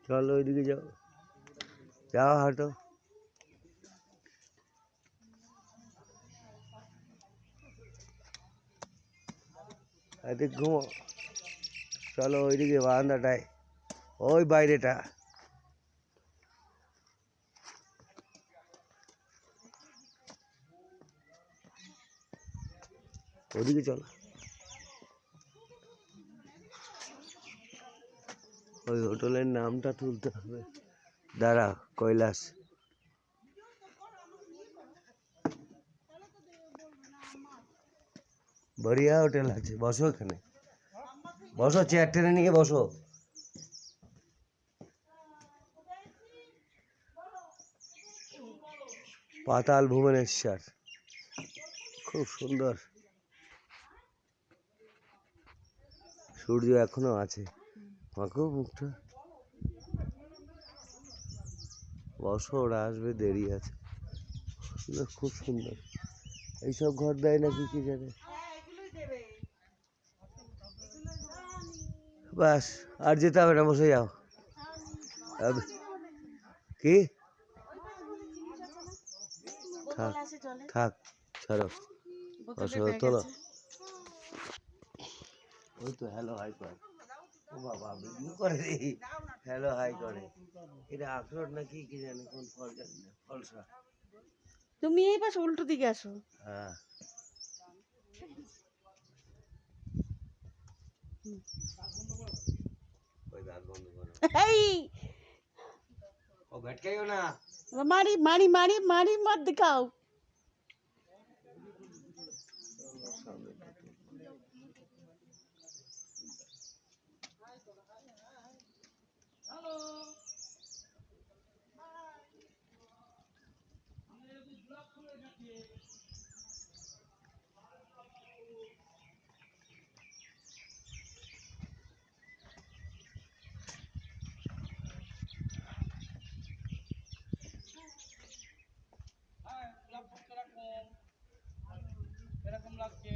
চলো ওইদিকে যাও, যাও হাঁটো। এদিক ঘুমো, চলো ওইদিকে বারান্দাটায়, ওই বাইরেটা। ওদিকে চলো, ওই হোটেলের নামটা তুলতে হবে, দাঁড়া। কৈলাস। বড়িয়া হোটেল আছে, বসো এখানে, বসো, চেয়ার টেনে নিয়ে বসো। পাতাল ভুবনেশ্বর, খুব সুন্দর। সূর্য এখনো আছে, ফাঁকো মুখটা। বসো, ওরা আসবে, দেরি আছে। খুব সুন্দর। এইসব ঘর দেয় নাকি কি জানে। বাস, আর যেতে হবে না, বসে যাও। কি থাক থাক, ছাড়ো, বসো, তোলো। ওই তো হ্যালো হাই করে, ও বাবা ভিডিও করে রে, হ্যালো হাই করে। এটা আখরোট নাকি কি জানি, কোন ফল জানি না, ফলসা। তুমি এই পাশে উল্টো দিকে আসো। হ্যাঁ, ওই দাঁত বন্ধ করো। এই ও ভেটকাইও না। মারি মারি মারি মারি মত দিখাও। এরকম লাগছে।